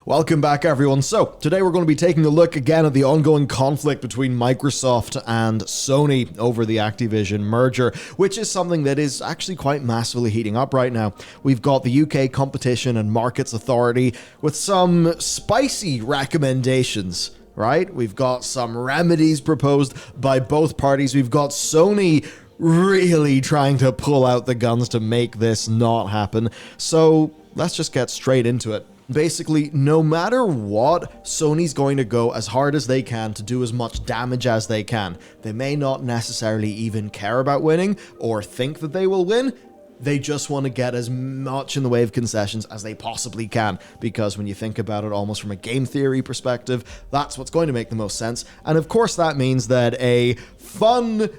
Welcome back, everyone. So, today we're going to be taking a look again at the ongoing conflict between Microsoft and Sony over the Activision merger, which is something that is actually quite massively heating up right now. We've got the UK Competition and Markets Authority with some spicy recommendations, right? We've got some remedies proposed by both parties. We've got Sony really trying to pull out the guns to make this not happen. So, let's just get straight into it. Basically, no matter what, Sony's going to go as hard as they can to do as much damage as they can. They may not necessarily even care about winning or think that they will win. They just want to get as much in the way of concessions as they possibly can, because when you think about it almost from a game theory perspective, that's what's going to make the most sense. And of course that means that a fun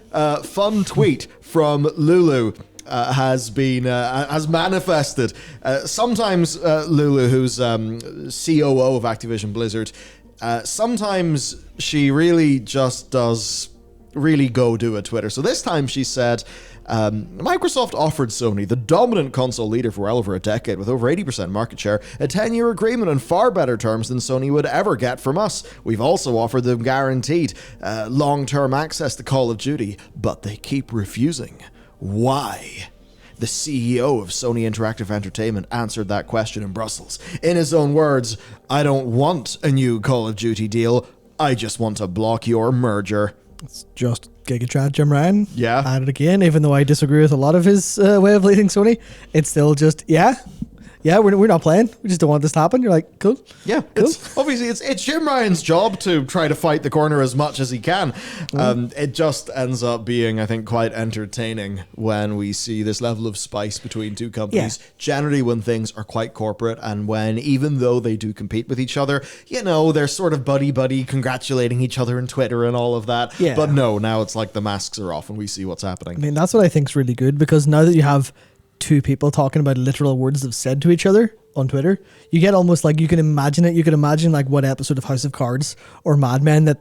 tweet from Lulu has manifested. Sometimes Lulu, who's COO of Activision Blizzard, sometimes she really just does really go do a Twitter. So this time she said, Microsoft offered Sony, the dominant console leader for well over a decade with over 80% market share, a 10-year agreement on far better terms than Sony would ever get from us. We've also offered them guaranteed long-term access to Call of Duty, but they keep refusing. Why? The CEO of Sony Interactive Entertainment answered that question in Brussels. In his own words, I don't want a new Call of Duty deal. I just want to block your merger. It's just Giga Jim Ryan. Yeah. At it again, even though I disagree with a lot of his way of leading Sony. It's still just, we're not playing. We just don't want this to happen. You're like, cool. Yeah, cool. It's Jim Ryan's job to try to fight the corner as much as he can. It just ends up being, I think, quite entertaining when we see this level of spice between two companies. Yeah. Generally when things are quite corporate and when, even though they do compete with each other, they're sort of buddy-buddy congratulating each other on Twitter and all of that. Yeah. But no, now it's like the masks are off and we see what's happening. I mean, that's what I think is really good, because now that you have two people talking about literal words they've said to each other on Twitter, you get almost like, you can imagine it. You can imagine like what episode of House of Cards or Mad Men that,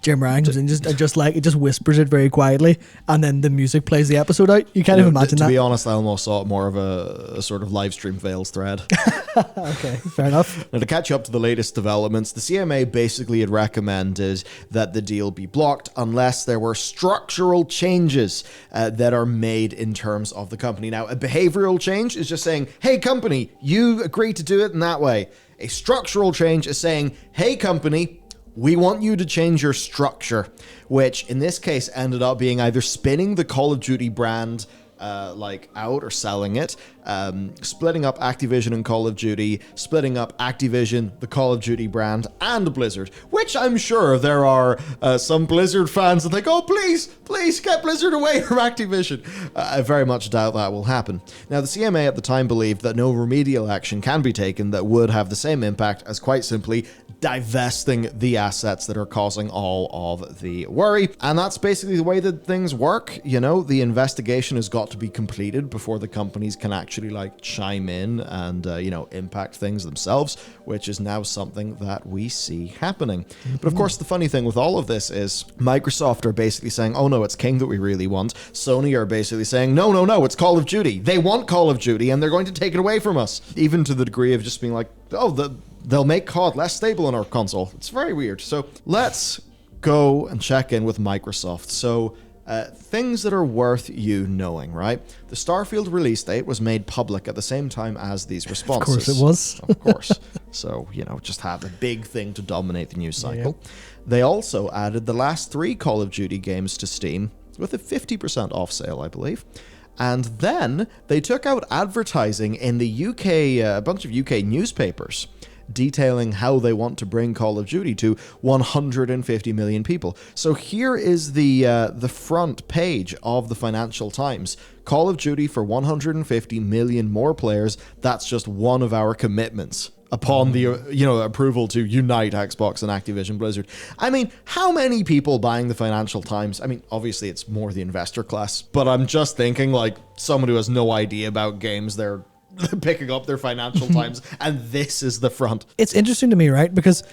Jim Ryan comes in it just whispers it very quietly and then the music plays the episode out. You kind of imagine that. To be honest, I almost saw it more of a sort of live stream fails thread. Okay, fair enough. Now, to catch you up to the latest developments, the CMA basically had recommended that the deal be blocked unless there were structural changes that are made in terms of the company. Now, a behavioral change is just saying, hey, company, you agree to do it in that way. A structural change is saying, hey, company, we want you to change your structure, which in this case ended up being either spinning the Call of Duty brand out or selling it, splitting up Activision and Call of Duty, splitting up Activision, the Call of Duty brand, and Blizzard, which I'm sure there are some Blizzard fans that think, oh, please get Blizzard away from Activision. I very much doubt that will happen. Now, the CMA at the time believed that no remedial action can be taken that would have the same impact as quite simply divesting the assets that are causing all of the worry. And that's basically the way that things work. The investigation has got to be completed before the companies can actually chime in and, impact things themselves, which is now something that we see happening. Mm-hmm. But of course, the funny thing with all of this is Microsoft are basically saying, oh no, it's King that we really want. Sony are basically saying, no, it's Call of Duty. They want Call of Duty and they're going to take it away from us. Even to the degree of just being like, they'll make COD less stable on our console. It's very weird. So let's go and check in with Microsoft. So things that are worth you knowing, right? The Starfield release date was made public at the same time as these responses. Of course it was. Of course. So, just have a big thing to dominate the news cycle. Yeah. They also added the last 3 Call of Duty games to Steam with a 50% off sale, I believe. And then they took out advertising in the UK, a bunch of UK newspapers, detailing how they want to bring Call of Duty to 150 million people. So here is the front page of the Financial Times. Call of Duty for 150 million more players. That's just one of our commitments upon the approval to unite Xbox and Activision Blizzard. I mean, how many people buying the Financial Times? I mean, obviously it's more the investor class, but I'm just thinking like someone who has no idea about games, they're picking up their Financial Times and this is the front. It's interesting to me, right? Because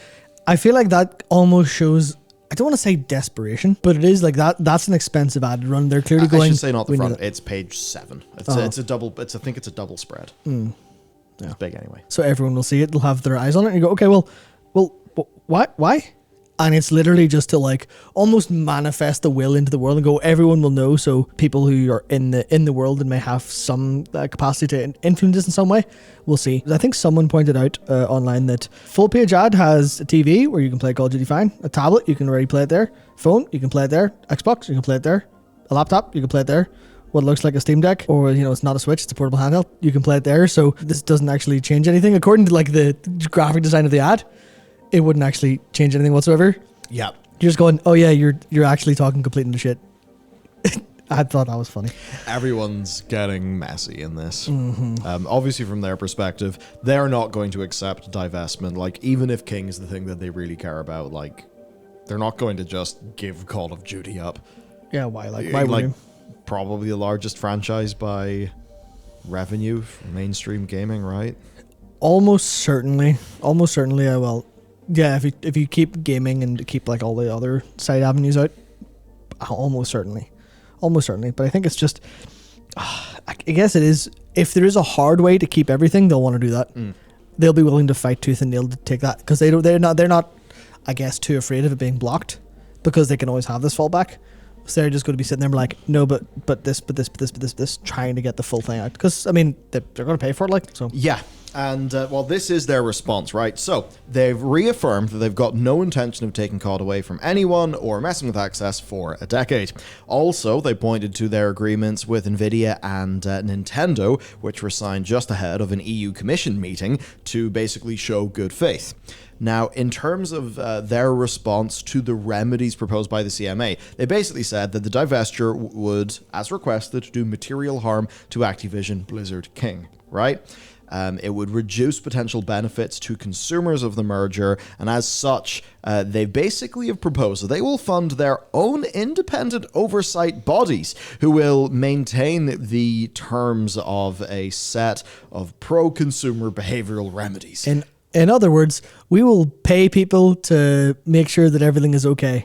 I feel like that almost shows, I don't want to say desperation, but it is like that's an expensive ad run. They're clearly going. I should say not the front. It's page 7. I think it's a double spread. It's big anyway. So everyone will see it. They'll have their eyes on it. And you go, okay, well, why? And it's literally just to like almost manifest the will into the world and go, everyone will know. So people who are in the world and may have some capacity to influence this in some way, we'll see. I think someone pointed out online that full page ad has a TV where you can play Call of Duty fine, a tablet, you can already play it there, phone, you can play it there, Xbox, you can play it there, a laptop, you can play it there. What looks like a Steam Deck, or it's not a Switch, it's a portable handheld, you can play it there. So this doesn't actually change anything according to like the graphic design of the ad. It wouldn't actually change anything whatsoever. Yeah. You're just going, oh yeah, you're actually talking complete into shit. I thought that was funny. Everyone's getting messy in this. Obviously, from their perspective, they're not going to accept divestment. Like, even if King is the thing that they really care about, like, they're not going to just give Call of Duty up. Yeah, why? Like, why would you? Probably the largest franchise by revenue for mainstream gaming, right? Almost certainly, I will. Yeah, if you keep gaming and keep like all the other side avenues out, almost certainly. But I think it's just, I guess it is. If there is a hard way to keep everything, they'll want to do that. They'll be willing to fight tooth and nail to take that because they're not, I guess, too afraid of it being blocked because they can always have this fallback. So they're just going to be sitting there and be like, no, but this, trying to get the full thing out. Because, I mean, they're going to pay for it, like, so. Yeah. And, well, this is their response, right? So, they've reaffirmed that they've got no intention of taking COD away from anyone or messing with access for a decade. Also, they pointed to their agreements with Nvidia and Nintendo, which were signed just ahead of an EU Commission meeting to basically show good faith. Now, in terms of their response to the remedies proposed by the CMA, they basically said that the divestiture would, as requested, do material harm to Activision Blizzard King, right? It would reduce potential benefits to consumers of the merger, and as such, they basically have proposed that they will fund their own independent oversight bodies who will maintain the terms of a set of pro-consumer behavioral remedies. In other words, we will pay people to make sure that everything is okay.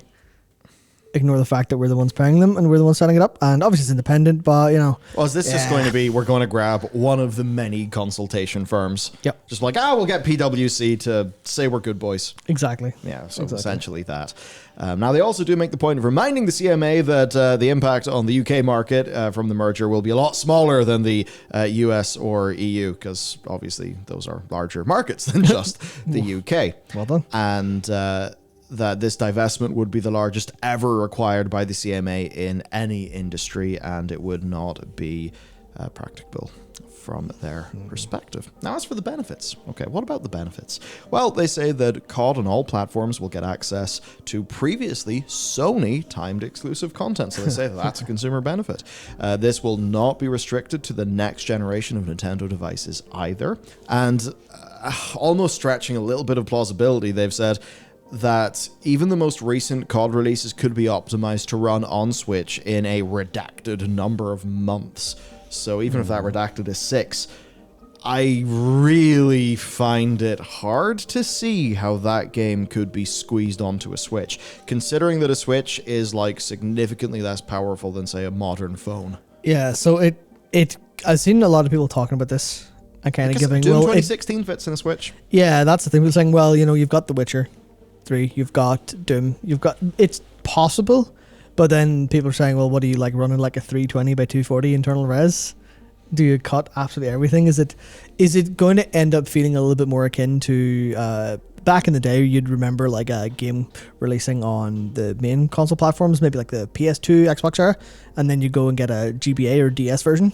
Ignore the fact that we're the ones paying them and we're the ones setting it up. And obviously it's independent, but, Well, is this just going to be, we're going to grab one of the many consultation firms? Yep. Just like, we'll get PwC to say we're good boys. Exactly. Yeah, so essentially that. Now, they also do make the point of reminding the CMA that the impact on the UK market from the merger will be a lot smaller than the US or EU, because obviously those are larger markets than just the UK. Well done. And that this divestment would be the largest ever required by the CMA in any industry, and it would not be practicable from their perspective. Now, as for the benefits, okay, what about the benefits? Well, they say that COD on all platforms will get access to previously Sony timed exclusive content, so they say that's a consumer benefit. This will not be restricted to the next generation of Nintendo devices either, and almost stretching a little bit of plausibility, they've said that even the most recent COD releases could be optimized to run on Switch in a redacted number of months. So even if that redacted is 6, I really find it hard to see how that game could be squeezed onto a Switch, considering that a Switch is like significantly less powerful than, say, a modern phone. Yeah, so it I've seen a lot of people talking about this and kind of giving... Doom 2016 fits in a Switch. Yeah, that's the thing. We're saying, well, you've got The Witcher 3, you've got Doom, it's possible, but then people are saying, well, what do you like running like a 320 by 240 internal res? Do you cut absolutely everything? Is it going to end up feeling a little bit more akin to back in the day? You'd remember like a game releasing on the main console platforms, maybe like the PS2, Xbox era, and then you go and get a GBA or DS version.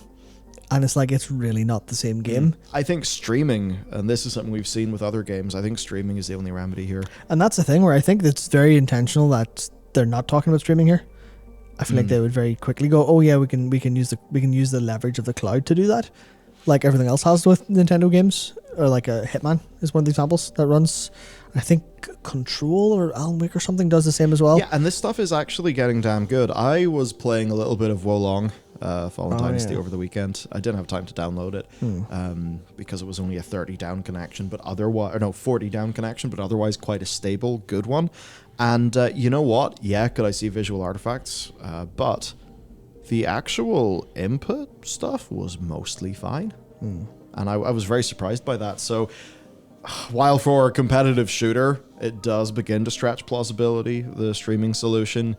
And it's like, it's really not the same game. I think streaming, and this is something we've seen with other games, I think streaming is the only remedy here. And that's the thing where I think it's very intentional that they're not talking about streaming here. I feel like they would very quickly go, oh yeah, we can use the leverage of the cloud to do that, like everything else has with Nintendo games, or like a Hitman is one of the examples that runs. I think Control or Alan Wake or something does the same as well. Yeah, and this stuff is actually getting damn good. I was playing a little bit of Wolong, Fallen Dynasty over the weekend. I didn't have time to download it because it was only a 30 down connection, but 40 down connection, but otherwise quite a stable, good one. And you know what? Yeah, could I see visual artifacts? But the actual input stuff was mostly fine. And I was very surprised by that. So while for a competitive shooter, it does begin to stretch plausibility, the streaming solution.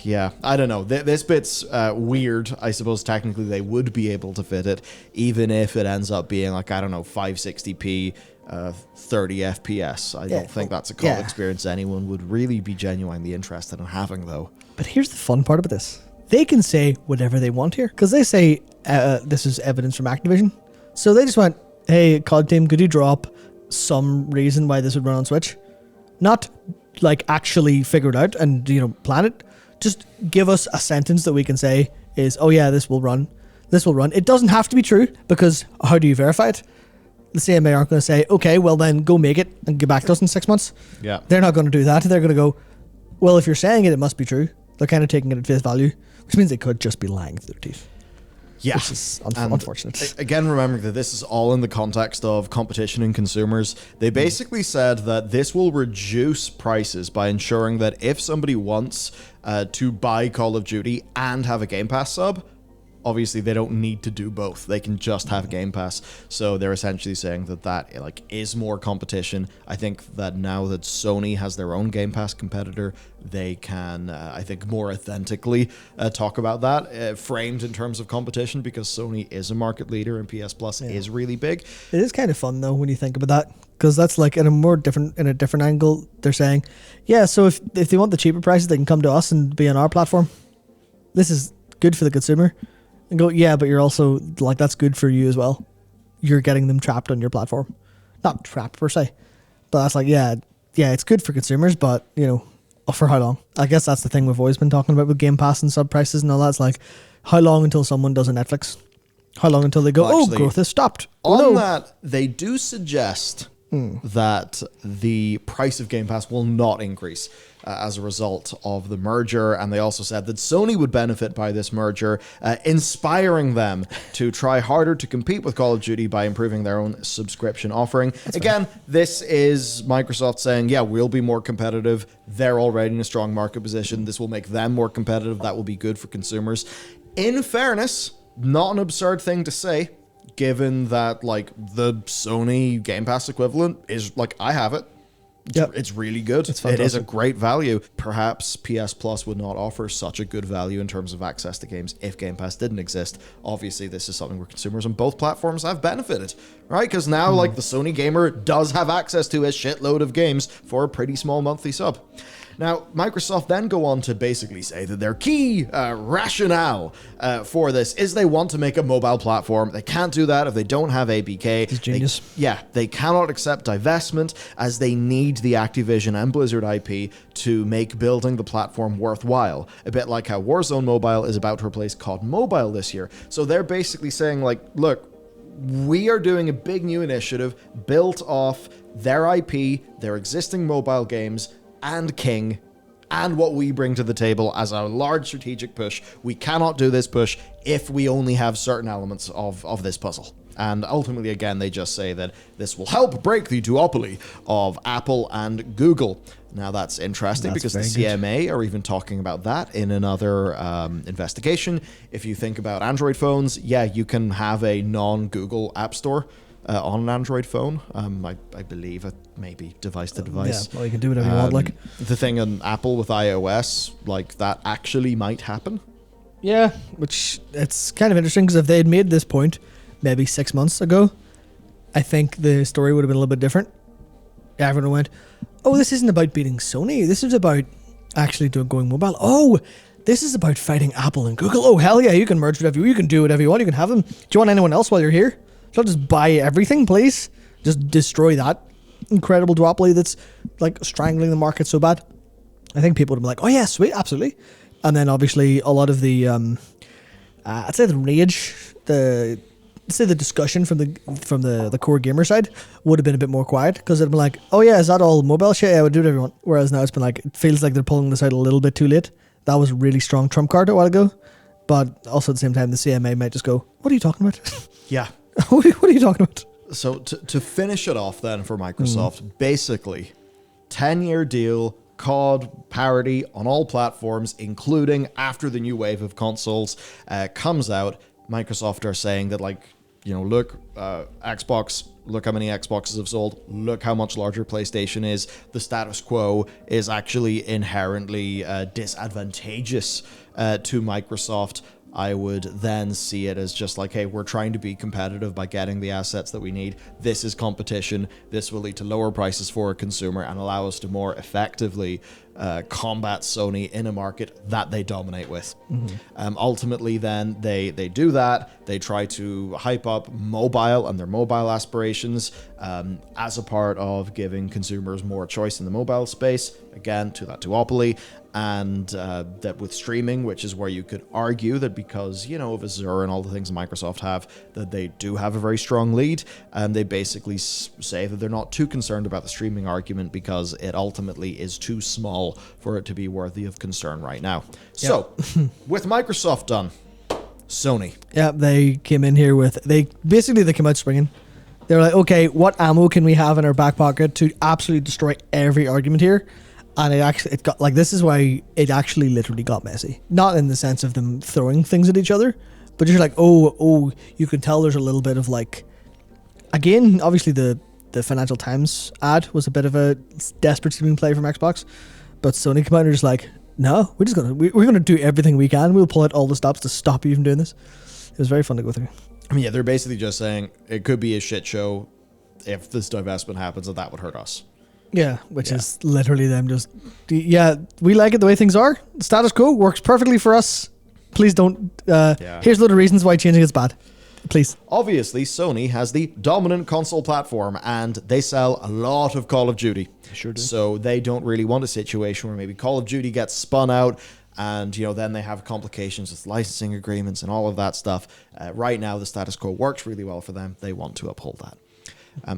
Yeah, I don't know. This bit's weird. I suppose technically they would be able to fit it, even if it ends up being like, I don't know, 560p, 30 FPS. I don't think that's a COD experience anyone would really be genuinely interested in having, though. But here's the fun part about this. They can say whatever they want here, because they say this is evidence from Activision. So they just went, hey, COD team, could you drop some reason why this would run on Switch? Not like actually figure it out and, plan it. Just give us a sentence that we can say is, oh yeah, this will run. This will run. It doesn't have to be true, because how do you verify it? The CMA aren't going to say, okay, well then go make it and get back to us in 6 months. Yeah. They're not going to do that. They're going to go, well, if you're saying it, it must be true. They're kind of taking it at face value, which means they could just be lying through their teeth. Yeah. Which is unfortunate. Again, remembering that this is all in the context of competition and consumers. They basically said that this will reduce prices by ensuring that if somebody wants to buy Call of Duty and have a Game Pass sub, obviously they don't need to do both. They can just have Game Pass. So they're essentially saying that is more competition. I think that now that Sony has their own Game Pass competitor, they can, I think, more authentically talk about that, framed in terms of competition, because Sony is a market leader and PS Plus is really big. It is kind of fun though when you think about that, because that's like in a different angle. They're saying, yeah, so if they want the cheaper prices, they can come to us and be on our platform. This is good for the consumer. And go, yeah, but you're also, like, that's good for you as well. You're getting them trapped on your platform. Not trapped per se, but that's like, yeah, it's good for consumers, but, for how long? I guess that's the thing we've always been talking about with Game Pass and sub prices and all that. It's like, how long until someone does a Netflix? How long until they go, actually, growth has stopped? That, they do suggest that the price of Game Pass will not increase as a result of the merger, and they also said that Sony would benefit by this merger, inspiring them to try harder to compete with Call of Duty by improving their own subscription offering. Again, this is Microsoft saying, yeah, we'll be more competitive. They're already in a strong market position. This will make them more competitive. That will be good for consumers. In fairness, not an absurd thing to say, given that the Sony Game Pass equivalent is I have it. It's really good. It is a great value. Perhaps PS Plus would not offer such a good value in terms of access to games if Game Pass didn't exist. Obviously, this is something where consumers on both platforms have benefited, right? Because now, the Sony gamer does have access to a shitload of games for a pretty small monthly sub. Now, Microsoft then go on to basically say that their key rationale for this is they want to make a mobile platform. They can't do that if they don't have ABK. It's genius. They cannot accept divestment, as they need the Activision and Blizzard IP to make building the platform worthwhile. A bit like how Warzone Mobile is about to replace COD Mobile this year. So they're basically saying, look, we are doing a big new initiative built off their IP, their existing mobile games, and King, and what we bring to the table as a large strategic push. We cannot do this push if we only have certain elements of this puzzle. And ultimately, again, they just say that this will help break the duopoly of Apple and Google. Now, that's interesting because the CMA are even talking about that in another investigation. If you think about Android phones, you can have a non-Google app store on an Android phone. I believe it may be device to device. Yeah, well, you can do whatever you want. The thing on Apple with iOS, that actually might happen. Yeah, which it's kind of interesting, because if they had made this point maybe 6 months ago, I think the story would have been a little bit different. Everyone went, oh, this isn't about beating Sony. This is about actually going mobile. Oh, this is about fighting Apple and Google. Oh, hell yeah, you can merge whatever you can do whatever you want. You can have them. Do you want anyone else while you're here? So just buy everything, please. Just destroy that incredible duopoly that's strangling the market so bad. I think people would be like, oh yeah, sweet, absolutely. And then obviously a lot of the, I'd say the rage, the discussion from the core gamer side would have been a bit more quiet, because it'd be like, oh yeah, is that all mobile shit? Yeah, I would do whatever you want. Whereas now it's been it feels like they're pulling this out a little bit too late. That was a really strong trump card a while ago. But also at the same time, the CMA might just go, what are you talking about? Yeah. What are you talking about? So to finish it off then for Microsoft, basically 10-year deal, COD parity on all platforms, including after the new wave of consoles comes out. Microsoft are saying that look, Xbox, look how many Xboxes have sold, look how much larger PlayStation is. The status quo is actually inherently disadvantageous to Microsoft. I would then see it as just like, hey, we're trying to be competitive by getting the assets that we need. This is competition. This will lead to lower prices for a consumer and allow us to more effectively combat Sony in a market that they dominate with. Ultimately, then, they do that. They try to hype up mobile and their mobile aspirations as a part of giving consumers more choice in the mobile space. Again, to that duopoly. And that with streaming, which is where you could argue that because, of Azure and all the things Microsoft have, that they do have a very strong lead. They basically say that they're not too concerned about the streaming argument because it ultimately is too small for it to be worthy of concern right now. So, with Microsoft done, Sony. Yeah, they came in here they came out swinging. They were like, okay, what ammo can we have in our back pocket to absolutely destroy every argument here? And it got like, this is why it actually literally got messy. Not in the sense of them throwing things at each other, but you're like, oh, you can tell there's a little bit of like, again, obviously the Financial Times ad was a bit of a desperate streaming play from Xbox, but Sony came out and are just like, no, we're gonna do everything we can. We'll pull out all the stops to stop you from doing this. It was very fun to go through. I mean, yeah, they're basically just saying it could be a shit show if this divestment happens, and that would hurt us. Yeah, which is literally them just, we like it the way things are. The status quo works perfectly for us. Please don't, here's a lot of reasons why changing is bad. Please. Obviously, Sony has the dominant console platform, and they sell a lot of Call of Duty. They sure do. So they don't really want a situation where maybe Call of Duty gets spun out, and then they have complications with licensing agreements and all of that stuff. Right now, the status quo works really well for them. They want to uphold that.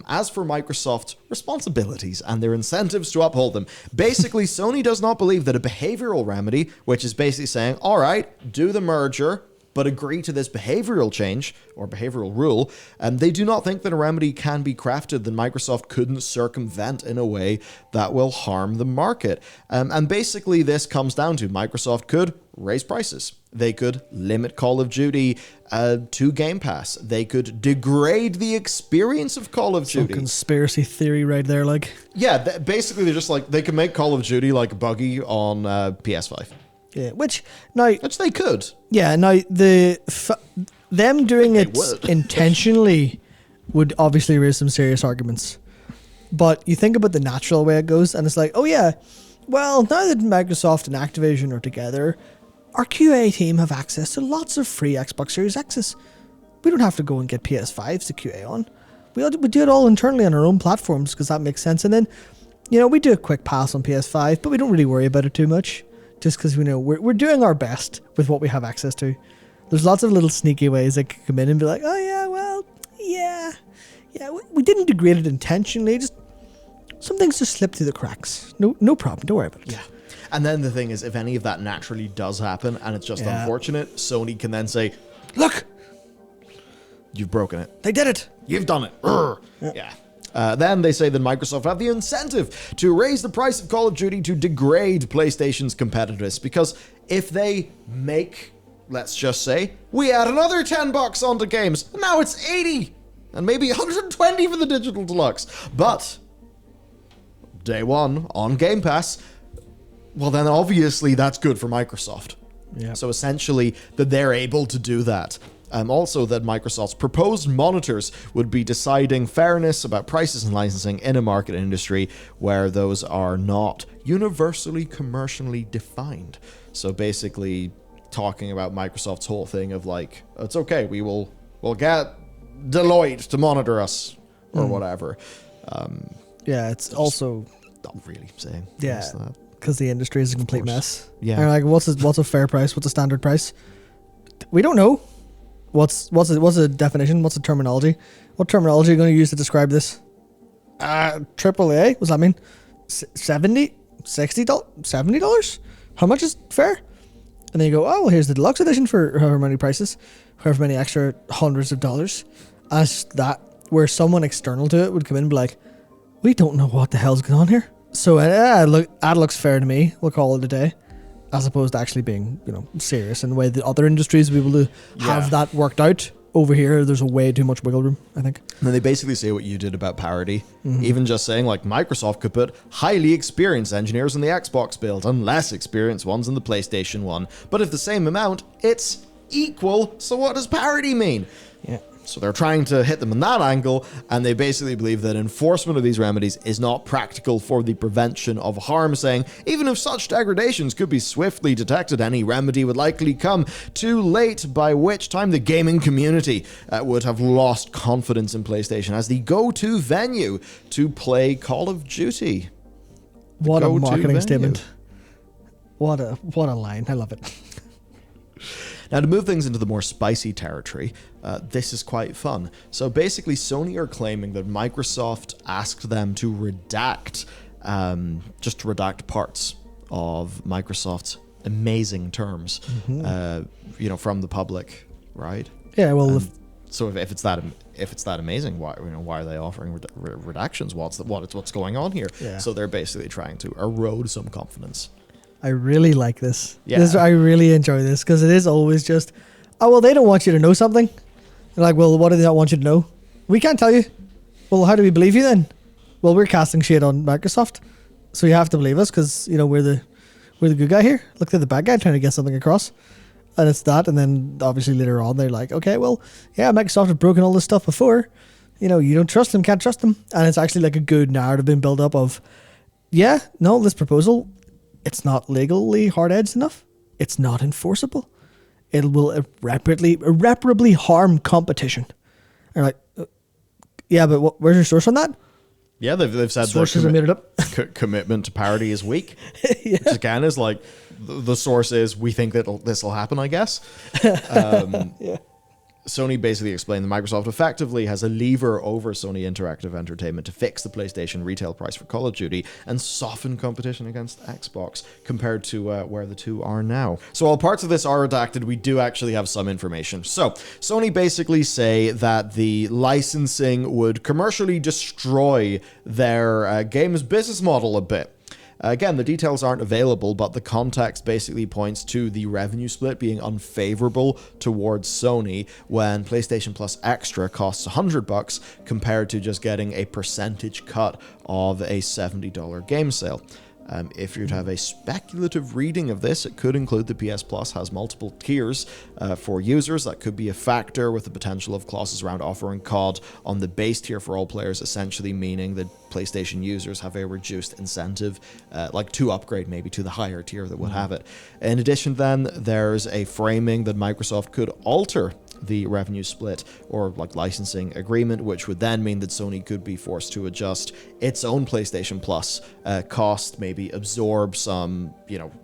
As for Microsoft's responsibilities and their incentives to uphold them, basically, Sony does not believe that a behavioral remedy, which is basically saying, all right, do the merger, but agree to this behavioral change or behavioral rule, they do not think that a remedy can be crafted that Microsoft couldn't circumvent in a way that will harm the market. And basically, this comes down to Microsoft could raise prices. They could limit Call of Duty to Game Pass. They could degrade the experience of Call of Duty. Some conspiracy theory right there, like. Yeah, basically they're just like, they can make Call of Duty like buggy on PS5. Yeah, which they could. Yeah, now them doing it intentionally would obviously raise some serious arguments. But you think about the natural way it goes, and it's like, oh yeah, well, now that Microsoft and Activision are together, our QA team have access to lots of free Xbox Series X's. We don't have to go and get PS5s to QA on. We do it all internally on our own platforms because that makes sense. And then, we do a quick pass on PS5, but we don't really worry about it too much just because we know we're doing our best with what we have access to. There's lots of little sneaky ways that can come in and be like, oh yeah, well, yeah, we didn't degrade it intentionally. Just some things just slip through the cracks. No problem. Don't worry about it. Yeah. And then the thing is, if any of that naturally does happen and it's just unfortunate, Sony can then say, look, you've broken it. They did it. You've done it. Yeah. Then they say that Microsoft have the incentive to raise the price of Call of Duty to degrade PlayStation's competitiveness. Because if they make, let's just say, we add another $10 onto games, and now it's 80 and maybe 120 for the digital deluxe. But day one on Game Pass, well, then obviously that's good for Microsoft. Yeah. So essentially that they're able to do that. Also that Microsoft's proposed monitors would be deciding fairness about prices and licensing in a market industry where those are not universally commercially defined. So basically talking about Microsoft's whole thing of like, it's okay, we'll get Deloitte to monitor us or whatever. It's also not really saying that. Because the industry is a complete mess. Yeah. And like, what's a fair price? What's a standard price? We don't know. What's a definition? What's a terminology? What terminology are you going to use to describe this? AAA? What does that mean? $70? $60? $70? How much is fair? And then you go, oh, well, here's the deluxe edition for however many prices, however many extra hundreds of dollars. As that, where someone external to it would come in and be like, we don't know what the hell's going on here. So that looks fair to me. We'll call it a day, as opposed to actually being serious in the way that other industries will be able to have that worked out over here, there's a way too much wiggle room, I think. And then they basically say what you did about parity. Even just saying, like, Microsoft could put highly experienced engineers in the Xbox build and less experienced ones in the PlayStation one. But if the same amount, it's equal. So what does parity mean? Yeah. So they're trying to hit them in that angle, and they basically believe that enforcement of these remedies is not practical for the prevention of harm, saying even if such degradations could be swiftly detected, any remedy would likely come too late, by which time the gaming community would have lost confidence in PlayStation as the go-to venue to play Call of Duty. What a marketing statement. What a line. I love it. Now, to move things into the more spicy territory, this is quite fun. So basically, Sony are claiming that Microsoft asked them to redact, parts of Microsoft's amazing terms, from the public, right? Yeah, well, so if it's that amazing, why are they offering redactions? What's going on here? Yeah. So they're basically trying to erode some confidence. I really like this. Yeah. I really enjoy this because it is always just, oh, well, they don't want you to know something. They're like, well, what do they not want you to know? We can't tell you. Well, how do we believe you then? Well, we're casting shade on Microsoft, so you have to believe us because, we're the good guy here. Look, they're the bad guy trying to get something across. And it's that, and then obviously later on, they're like, okay, well, yeah, Microsoft have broken all this stuff before. You don't trust them, can't trust them. And it's actually like a good narrative being built up of, yeah, no, this proposal, it's not legally hard-edged enough. It's not enforceable. It will irreparably harm competition. And like, yeah, but where's your source on that? Yeah, they've said sources have made it up. Commitment to parity is weak. Yeah. Which again is like the source is we think that this will happen, I guess. Yeah. Sony basically explained that Microsoft effectively has a lever over Sony Interactive Entertainment to fix the PlayStation retail price for Call of Duty and soften competition against Xbox compared to where the two are now. So while parts of this are redacted, we do actually have some information. So Sony basically say that the licensing would commercially destroy their game's business model a bit. Again, the details aren't available, but the context basically points to the revenue split being unfavorable towards Sony when PlayStation Plus Extra costs $100 compared to just getting a percentage cut of a $70 game sale. If you'd have a speculative reading of this, it could include the PS Plus has multiple tiers for users. That could be a factor, with the potential of clauses around offering COD on the base tier for all players, essentially meaning that PlayStation users have a reduced incentive, to upgrade maybe to the higher tier that would have it. In addition, then, there's a framing that Microsoft could alter the revenue split or licensing agreement, which would then mean that Sony could be forced to adjust its own PlayStation Plus cost, maybe absorb some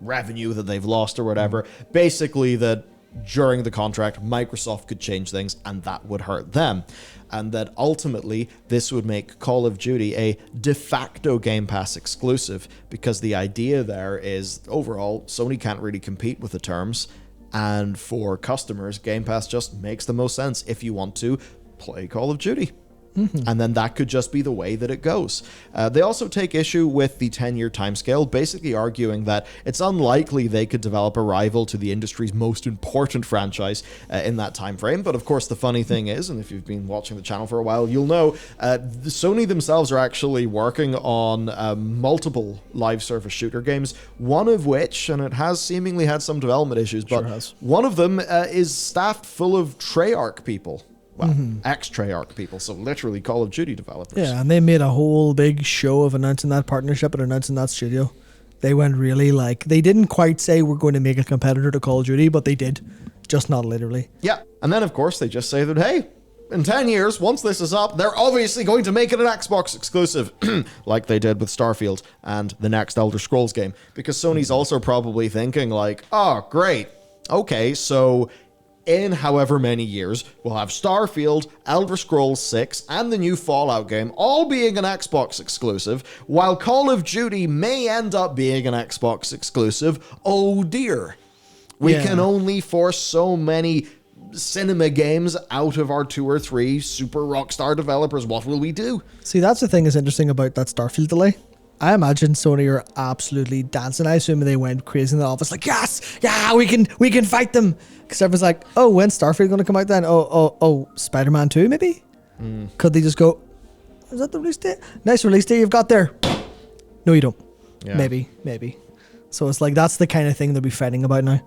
revenue that they've lost or whatever. Basically, that during the contract, Microsoft could change things and that would hurt them. And that ultimately this would make Call of Duty a de facto Game Pass exclusive, because the idea there is overall Sony can't really compete with the terms. And for customers, Game Pass just makes the most sense if you want to play Call of Duty. And then that could just be the way that it goes. They also take issue with the 10-year timescale, basically arguing that it's unlikely they could develop a rival to the industry's most important franchise in that time frame. But of course, the funny thing is, and if you've been watching the channel for a while, you'll know Sony themselves are actually working on multiple live service shooter games, one of which, and it has seemingly had some development issues, but one of them is staffed full of Treyarch people. Well, ex-Treyarch people, so literally Call of Duty developers. Yeah, and they made a whole big show of announcing that partnership and announcing that studio. They went really they didn't quite say we're going to make a competitor to Call of Duty, but they did, just not literally. Yeah, and then of course they just say that, hey, in 10 years, once this is up, they're obviously going to make it an Xbox exclusive, like they did with Starfield and the next Elder Scrolls game, because Sony's also probably thinking oh, great, okay, so in however many years, we'll have Starfield, Elder Scrolls 6, and the new Fallout game all being an Xbox exclusive, while Call of Duty may end up being an Xbox exclusive. Oh dear. We can only force so many cinema games out of our 2 or 3 super rockstar developers. What will we do? See, that's the thing is interesting about that Starfield delay. I imagine Sony are absolutely dancing. I assume they went crazy in the office, like, yes, yeah, we can fight them. Because everyone's like, oh, when's Starfield going to come out then? Oh, Spider-Man 2 maybe? Could they just go, is that the release date? Nice release date you've got there. No, you don't. Yeah. Maybe. So it's like, that's the kind of thing they'll be fighting about now.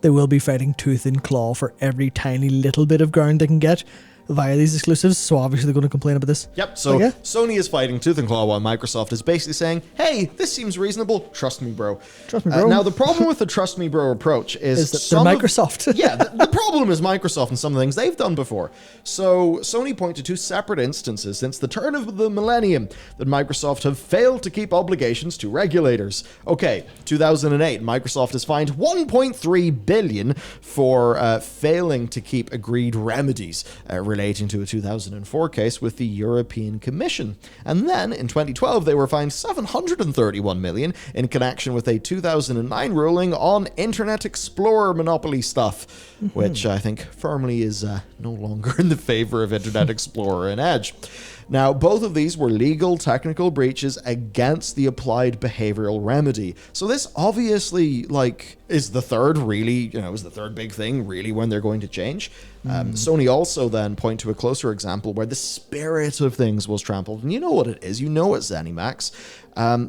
They will be fighting tooth and claw for every tiny little bit of ground they can get via these exclusives, so obviously they're going to complain about this. Yep, so Sony is fighting tooth and claw while Microsoft is basically saying, hey, this seems reasonable, trust me, bro. Trust me, bro. Now, the problem with the trust me, bro approach is that they're Microsoft. The problem is Microsoft and some of the things they've done before. So Sony pointed to separate instances since the turn of the millennium that Microsoft have failed to keep obligations to regulators. Okay, 2008, Microsoft is fined $1.3 billion for failing to keep agreed remedies relating to a 2004 case with the European Commission. And then, in 2012, they were fined $731 million in connection with a 2009 ruling on Internet Explorer monopoly stuff, which I think firmly is no longer in the favor of Internet Explorer and Edge. Now, both of these were legal technical breaches against the applied behavioral remedy. So this obviously, is the third big thing, really, when they're going to change. Sony also then point to a closer example where the spirit of things was trampled. And you know what it is. You know it's ZeniMax.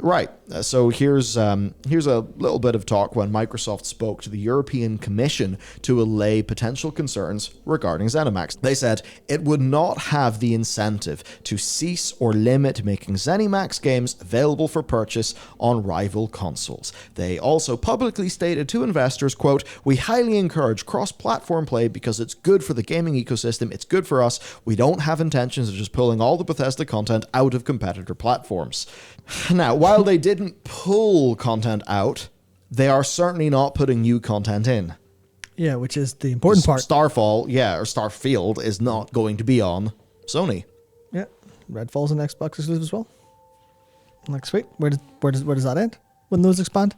Right. So here's a little bit of talk when Microsoft spoke to the European Commission to allay potential concerns regarding ZeniMax. They said it would not have the incentive to cease or limit making ZeniMax games available for purchase on rival consoles. They also publicly stated to investors, quote, "We highly encourage cross-platform play because it's good for the gaming ecosystem, it's good for us. We don't have intentions of just pulling all the Bethesda content out of competitor platforms." Now, while they didn't pull content out, they are certainly not putting new content in. Yeah, which is the important part. Starfield is not going to be on Sony. Yeah, Redfall's an Xbox exclusive as well. I'm like, sweet. Where does that end? When those expand?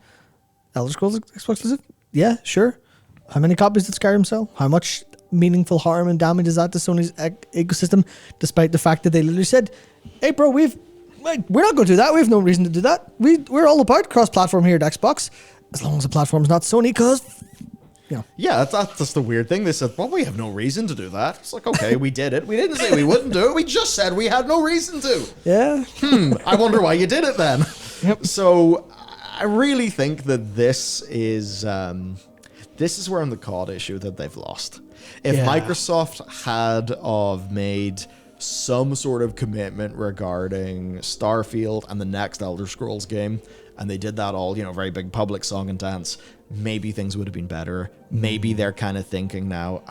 Elder Scrolls Xbox exclusive? Yeah, sure. How many copies did Skyrim sell? How much meaningful harm and damage is that to Sony's ecosystem? Despite the fact that they literally said, "Hey, bro, we're not going to do that. We have no reason to do that. We're all about cross-platform here at Xbox, as long as the platform's not Sony, because." Yeah, that's the weird thing. They said, well, we have no reason to do that. It's like, okay, we did it. We didn't say we wouldn't do it. We just said we had no reason to. Yeah. I wonder why you did it then. Yep. So I really think that this is where in the COD issue that they've lost. If Microsoft had made some sort of commitment regarding Starfield and the next Elder Scrolls game, and they did that all, very big public song and dance, maybe things would have been better. Maybe they're kind of thinking now,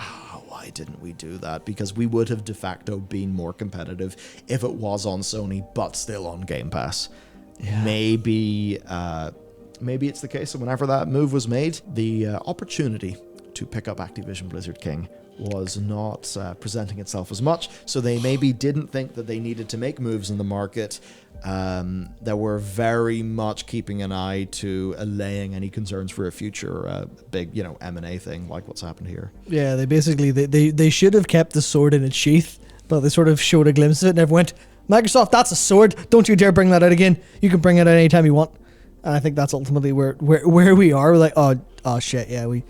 why didn't we do that? Because we would have de facto been more competitive if it was on Sony, but still on Game Pass. Yeah. Maybe it's the case that whenever that move was made, the opportunity to pick up Activision Blizzard King was not presenting itself as much, so they maybe didn't think that they needed to make moves in the market that were very much keeping an eye to allaying any concerns for a future big, M&A thing like what's happened here. Yeah, they should have kept the sword in its sheath, but they sort of showed a glimpse of it and everyone went, "Microsoft, that's a sword. Don't you dare bring that out again. You can bring it out anytime you want." And I think that's ultimately where we are. We're like, oh shit, yeah, we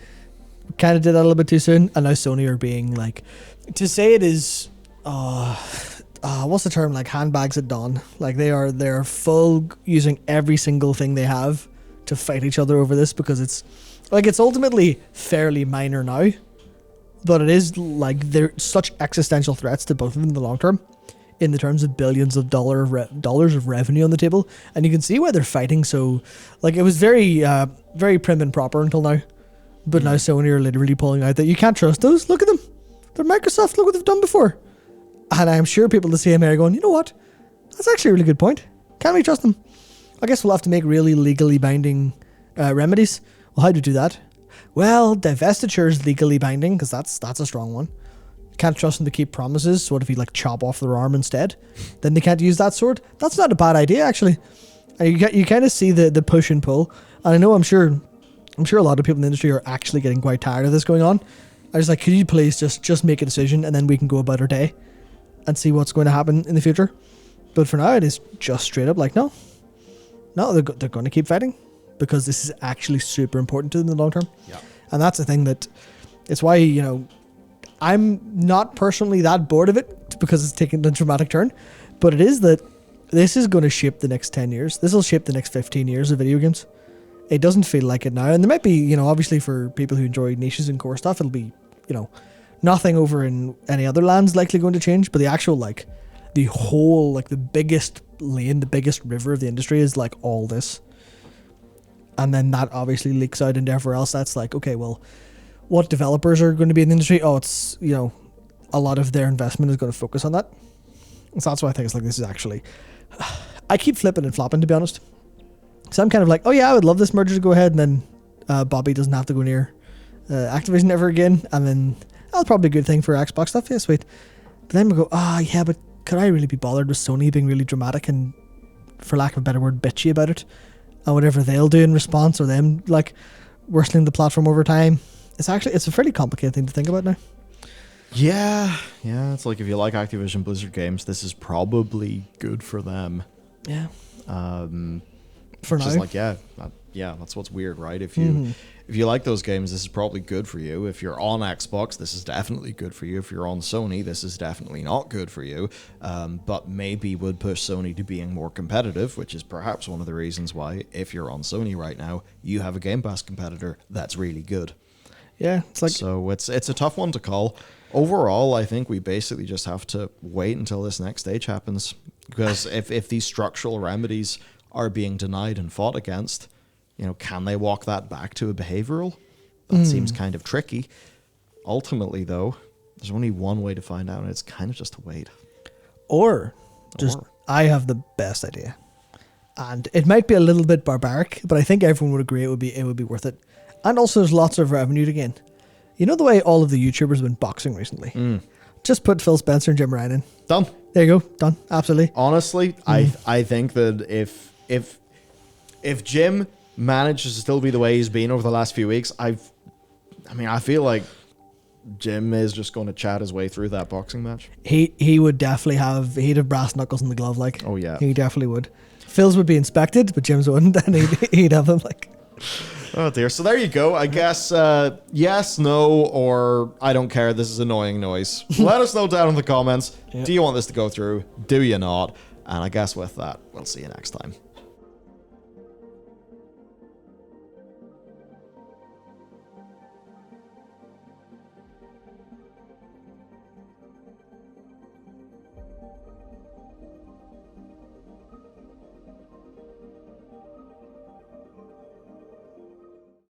kind of did that a little bit too soon, and now Sony are being like, to say it is, what's the term, like handbags at dawn. Like they're full using every single thing they have to fight each other over this, because it's ultimately fairly minor now, but it is like they're such existential threats to both of them in the long term, in the terms of billions of dollars of revenue on the table, and you can see why they're fighting. So, like, it was very prim and proper until now. But now Sony are literally pulling out that you can't trust those. Look at them. They're Microsoft. Look what they've done before. And I'm sure people the same area going, you know what? That's actually a really good point. Can't we trust them? I guess we'll have to make really legally binding remedies. Well, how do you do that? Well, divestiture is legally binding, because that's a strong one. You can't trust them to keep promises. So what if you chop off their arm instead? Then they can't use that sword. That's not a bad idea, actually. And you kind of see the push and pull. And I know I'm sure a lot of people in the industry are actually getting quite tired of this going on. I was like, could you please just make a decision and then we can go about our day and see what's going to happen in the future? But for now, it is just straight up like, no, No, they're going to keep fighting because this is actually super important to them in the long term. Yeah. And that's the thing that it's why, I'm not personally that bored of it because it's taken a dramatic turn, but it is that this is going to shape the next 10 years. This will shape the next 15 years of video games. It doesn't feel like it now. And there might be, obviously for people who enjoy niches and core stuff, it'll be, nothing over in any other land's likely going to change. But the actual, the whole, the biggest lane, the biggest river of the industry is all this. And then that obviously leaks out into everywhere else. That's okay, well, what developers are going to be in the industry? Oh, it's, a lot of their investment is going to focus on that. So that's why I think it's this is actually... I keep flipping and flopping, to be honest. So I'm kind of oh yeah, I would love this merger to go ahead, and then Bobby doesn't have to go near Activision ever again, and then that's probably a good thing for Xbox stuff. Yeah, sweet. But then we go, yeah, but could I really be bothered with Sony being really dramatic and, for lack of a better word, bitchy about it? And whatever they'll do in response, or them worsening the platform over time. It's a fairly complicated thing to think about now. Yeah, it's if you like Activision Blizzard games, this is probably good for them. Yeah. For now. Just that's what's weird, right? If you like those games, this is probably good for you. If you're on Xbox, this is definitely good for you. If you're on Sony, this is definitely not good for you. But maybe would push Sony to being more competitive, which is perhaps one of the reasons why, if you're on Sony right now, you have a Game Pass competitor that's really good. Yeah, so it's a tough one to call. Overall, I think we basically just have to wait until this next stage happens, because if these structural remedies are being denied and fought against, can they walk that back to a behavioral? That seems kind of tricky. Ultimately, though, there's only one way to find out, and it's kind of just to wait. I have the best idea, and it might be a little bit barbaric, but I think everyone would agree it would be worth it. And also, there's lots of revenue to gain. You know the way all of the YouTubers have been boxing recently? Just put Phil Spencer and Jim Ryan in. Done. There you go. Done. Absolutely. Honestly, I think that if Jim manages to still be the way he's been over the last few weeks, I feel like Jim is just going to chat his way through that boxing match. He would definitely he'd have brass knuckles in the glove, Oh yeah. He definitely would. Phil's would be inspected, but Jim's wouldn't, and he'd have them Oh dear. So there you go. I guess yes, no, or I don't care. This is annoying noise. Let us know down in the comments. Yep. Do you want this to go through? Do you not? And I guess with that, we'll see you next time.